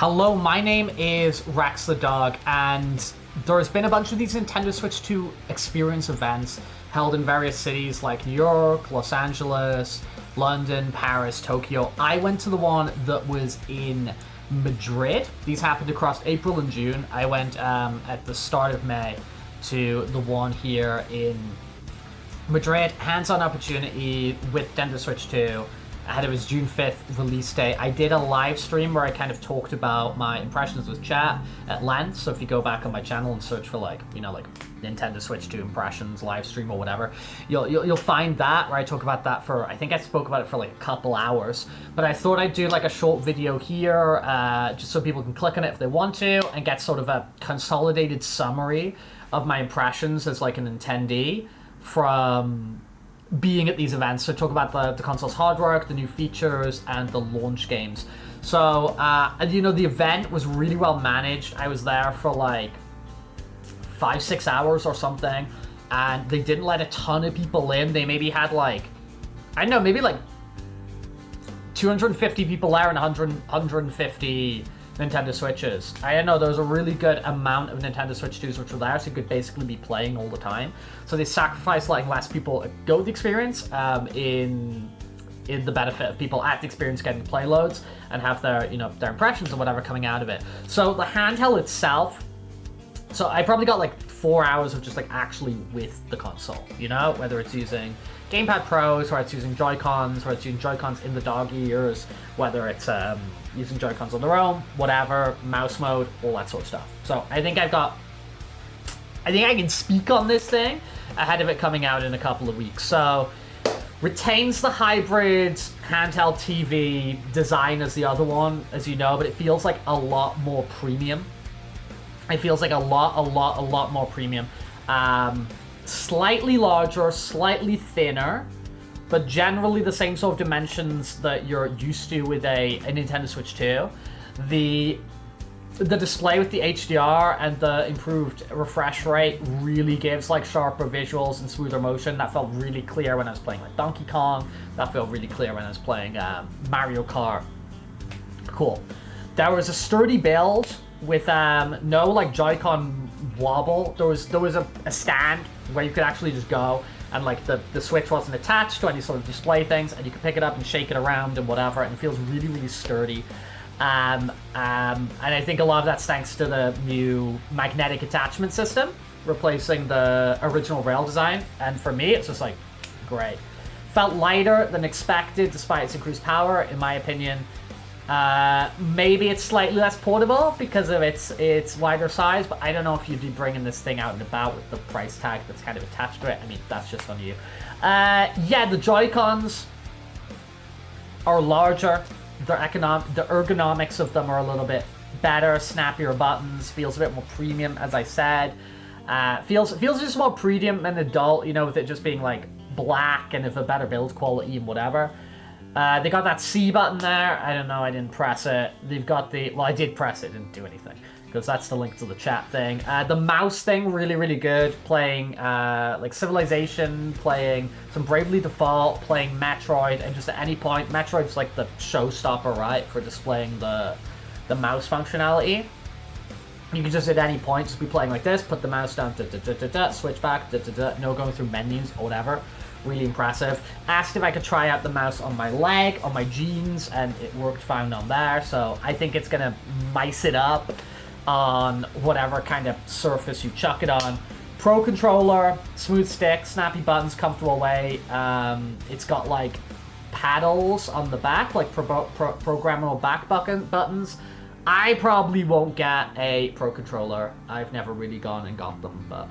Hello, my name is Rex the Dog, and there's been a bunch of these Nintendo Switch 2 experience events held in various cities like New York, Los Angeles, London, Paris, Tokyo. I went to the one that was in Madrid. These happened across April and June. I went at the start of May to the one here in Madrid. Hands-on opportunity with Nintendo Switch 2. Ahead of its June 5th release day. I did a live stream where I kind of talked about my impressions with chat at length. So if you go back on my channel and search for like Nintendo Switch 2 impressions live stream or whatever, you'll find that where I talk about that for, I think I spoke about it for like a couple hours. But I thought I'd do like a short video here just so people can click on it if they want to and get sort of a consolidated summary of my impressions as like an attendee from being at these events. So talk about the console's hard work, the new features, and the launch games. So, the event was really well managed. I was there for like 5-6 hours or something, and they didn't let a ton of people in. They maybe had like, I don't know, maybe like 250 people there and 150 Nintendo Switches. I don't know, there was a really good amount of Nintendo Switch 2s which were there, so you could basically be playing all the time. So they sacrificed letting less people go to the experience in the benefit of people at the experience getting play loads and have their impressions or whatever coming out of it. So the handheld itself, so I probably got like 4 hours of just like actually with the console, whether it's using Gamepad Pros, whether it's using Joy-Cons, whether it's using Joy-Cons in the dog ears, whether it's using Joy-Cons on their own, whatever, mouse mode, all that sort of stuff. So I think I can speak on this thing ahead of it coming out in a couple of weeks. So retains the hybrid handheld TV design as the other one, as you know, but it feels like a lot more premium. It feels like a lot more premium. Slightly larger, slightly thinner, but generally the same sort of dimensions that you're used to with a Nintendo Switch 2. The display with the HDR and the improved refresh rate really gives like sharper visuals and smoother motion. That felt really clear when I was playing like Donkey Kong. That felt really clear when I was playing Mario Kart. Cool. There was a sturdy build with no like Joy-Con wobble. There was a stand where you could actually just go and like the Switch wasn't attached to any sort of display things, and you could pick it up and shake it around and whatever, and it feels really, really sturdy. And I think a lot of that's thanks to the new magnetic attachment system, replacing the original rail design. And for me, it's just like, great. Felt lighter than expected despite its increased power, in my opinion. Maybe it's slightly less portable because of its wider size, but I don't know if you'd be bringing this thing out and about with the price tag that's kind of attached to it. I mean, that's just on you. The Joy-Cons are larger. The ergonomics of them are a little bit better, snappier buttons, feels a bit more premium, as I said. Feels just more premium and adult, with it just being like black and of a better build quality and whatever. They got that C button there. I don't know, I didn't press it. They've got I did press it, didn't do anything, because that's the link to the chat thing. The mouse thing, really, really good. Playing like Civilization, playing some Bravely Default, playing Metroid, and just at any point, Metroid's like the showstopper, right, for displaying the mouse functionality. You can just at any point just be playing like this, put the mouse down, switch back, no going through menus or whatever. Really impressive. Asked if I could try out the mouse on my leg, on my jeans, and it worked fine on there. So I think it's gonna mice it up on whatever kind of surface you chuck it on. Pro controller, smooth stick, snappy buttons, comfortable way. It's got like paddles on the back, like programmable back buttons. I probably won't get a Pro controller. I've never really gone and got them, but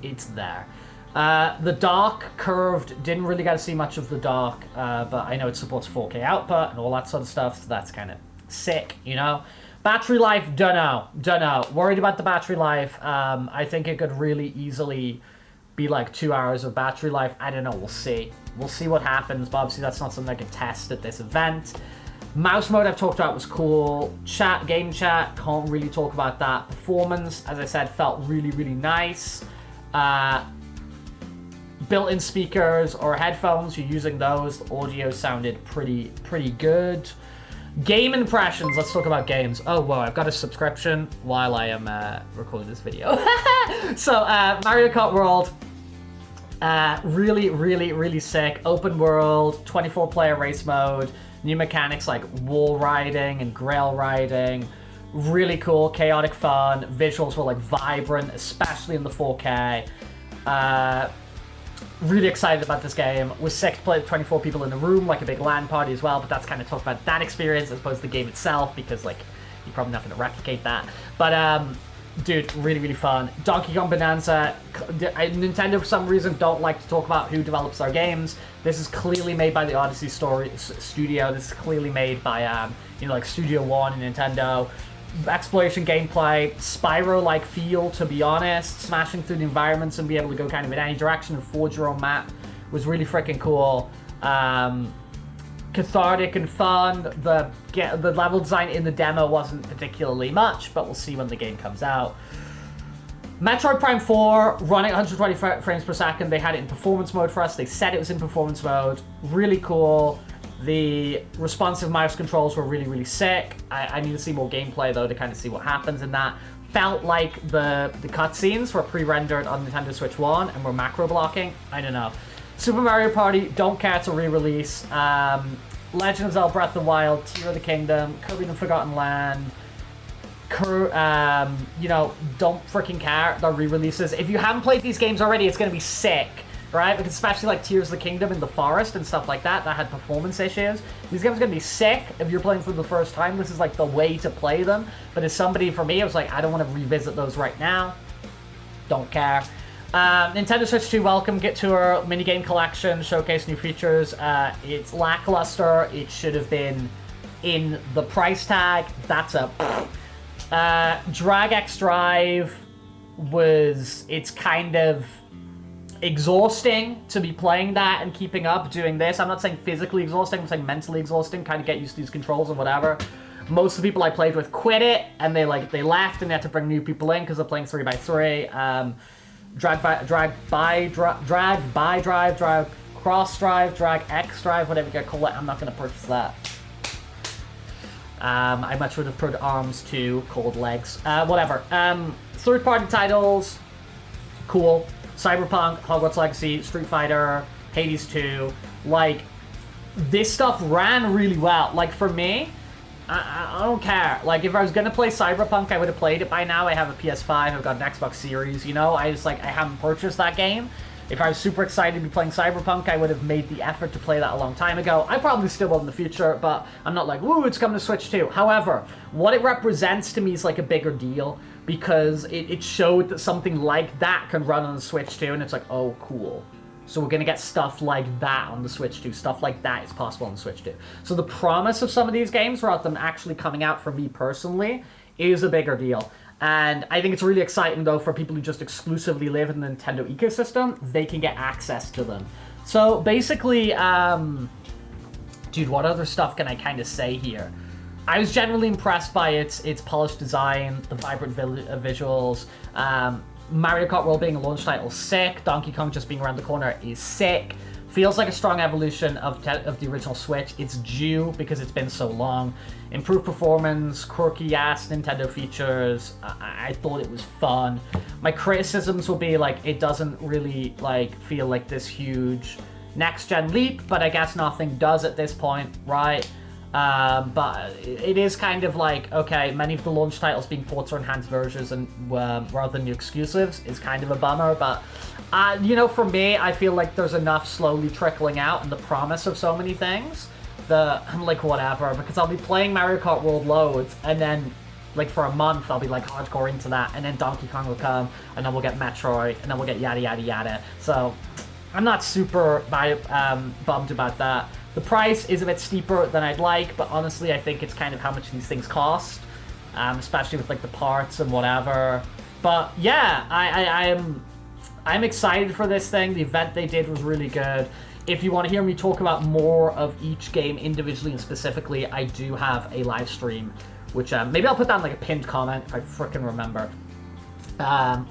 it's there. The dock curved, didn't really get to see much of the dock, but I know it supports 4K output and all that sort of stuff, so that's kind of sick, Battery life, dunno. Worried about the battery life. I think it could really easily be like 2 hours of battery life. I don't know, we'll see. We'll see what happens, but obviously that's not something I can test at this event. Mouse mode I've talked about was cool. Game chat, can't really talk about that. Performance, as I said, felt really, really nice. Built-in speakers or headphones, you're using those, the audio sounded pretty good. Game impressions. Let's talk about games. Oh, whoa, I've got a subscription while I am recording this video. So, Mario Kart World. Really, really, really sick. Open world, 24-player race mode, new mechanics like wall riding and grail riding. Really cool, chaotic fun. Visuals were like vibrant, especially in the 4K. Really excited about this game. Was sick to play with 24 people in the room, like a big LAN party as well, but that's kind of talk about that experience as opposed to the game itself, because like you're probably not going to replicate that. But dude, really, really fun. Donkey Kong Bonanza. Nintendo, for some reason, don't like to talk about who develops their games. This is clearly made by the Odyssey Studio. This is clearly made by, you know, like Studio One and Nintendo. Exploration gameplay, Spyro-like feel, to be honest. Smashing through the environments and be able to go kind of in any direction and forge your own map was really freaking cool. Cathartic and fun. The level design in the demo wasn't particularly much, but we'll see when the game comes out. Metroid Prime 4 running 120 frames per second. They had it in performance mode for us. They said it was in performance mode. Really cool. The responsive mouse controls were really, really sick. I need to see more gameplay though to kind of see what happens in that. Felt like the cutscenes were pre-rendered on Nintendo Switch 1 and were macro blocking. I don't know. Super Mario Party, don't care, it's a re-release. Legend of Zelda Breath of the Wild, Tears of the Kingdom, Kirby the Forgotten Land. You know, don't freaking care. They're re-releases. If you haven't played these games already, it's going to be sick. Right? Because especially like Tears of the Kingdom in the forest and stuff like that had performance issues. These games are going to be sick if you're playing for the first time. This is like the way to play them. But as somebody, for me, I was like, I don't want to revisit those right now. Don't care. Nintendo Switch 2 Welcome Kit Tour, minigame collection, showcase new features. It's lackluster. It should have been in the price tag. That's a... Drag X Drive it's kind of exhausting to be playing that and keeping up doing this. I'm not saying physically exhausting, I'm saying mentally exhausting, kind of get used to these controls and whatever. Most of the people I played with quit it and they left and they had to bring new people in because they're playing 3x3. Drag Drive, Drag Cross Drive, Drag X Drive, whatever you call it. I'm not going to purchase that. I much would have preferred Arms 2, Cold Legs, whatever. Third-party titles, cool. Cyberpunk, Hogwarts Legacy, Street Fighter, Hades 2, like, this stuff ran really well. Like, for me, I don't care. Like, if I was gonna play Cyberpunk, I would have played it by now. I have a PS5, I've got an Xbox Series, you know? I haven't purchased that game. If I was super excited to be playing Cyberpunk, I would have made the effort to play that a long time ago. I probably still will in the future, but I'm not like, woo, it's coming to Switch 2. However, what it represents to me is like a bigger deal, because it showed that something like that can run on the Switch 2, and it's like, oh, cool. So we're going to get stuff like that on the Switch 2. Stuff like that is possible on the Switch 2. So the promise of some of these games, rather than actually coming out for me personally, is a bigger deal. And I think it's really exciting, though, for people who just exclusively live in the Nintendo ecosystem. They can get access to them. So basically, dude, what other stuff can I kind of say here? I was generally impressed by its polished design, the vibrant visuals. Mario Kart World being a launch title, sick. Donkey Kong just being around the corner is sick. Feels like a strong evolution of the original Switch. It's due because it's been so long. Improved performance, quirky-ass Nintendo features. I thought it was fun. My criticisms will be, like, it doesn't really, like, feel like this huge next-gen leap, but I guess nothing does at this point, right? But it is kind of like, okay, many of the launch titles being ports or enhanced versions and rather than new exclusives is kind of a bummer, but you know, for me, I feel like there's enough slowly trickling out and the promise of so many things that I'm like, whatever, because I'll be playing Mario Kart World loads and then like for a month I'll be like hardcore into that, and then Donkey Kong will come and then we'll get Metroid and then we'll get yada yada yada. So I'm not super bummed about that. The price is a bit steeper than I'd like, but honestly, I think it's kind of how much these things cost, especially with like the parts and whatever. But yeah, I'm excited for this thing. The event they did was really good. If you want to hear me talk about more of each game individually and specifically, I do have a live stream, which maybe I'll put down like a pinned comment if I frickin' remember,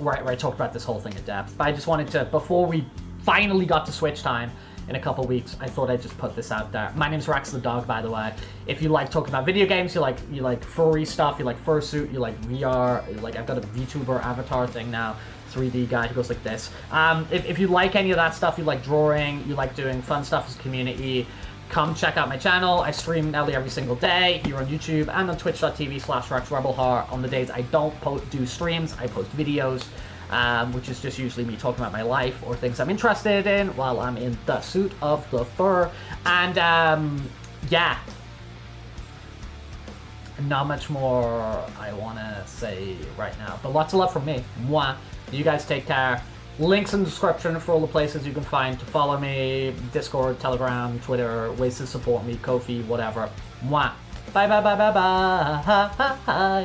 where I talked about this whole thing in depth. But I just wanted to, before we finally got to Switch time, in a couple weeks, I thought I'd just put this out there. My name's Rex the dog, by the way. If you like talking about video games, you like furry stuff, you like fursuit, you like VR, I've got a VTuber avatar thing now, 3D guy who goes like this. If you like any of that stuff, you like drawing, you like doing fun stuff as a community, come check out my channel. I stream nearly every single day here on YouTube and on twitch.tv/RexRebelHeart. On the days I don't do streams, I post videos, which is just usually me talking about my life or things I'm interested in while I'm in the suit of the fur. And yeah, not much more I want to say right now, but lots of love from me. Mwah. You guys take care. Links in the description for all the places you can find to follow me, Discord, Telegram, Twitter, ways to support me, Ko-fi, whatever. Mwah. Bye bye bye bye bye.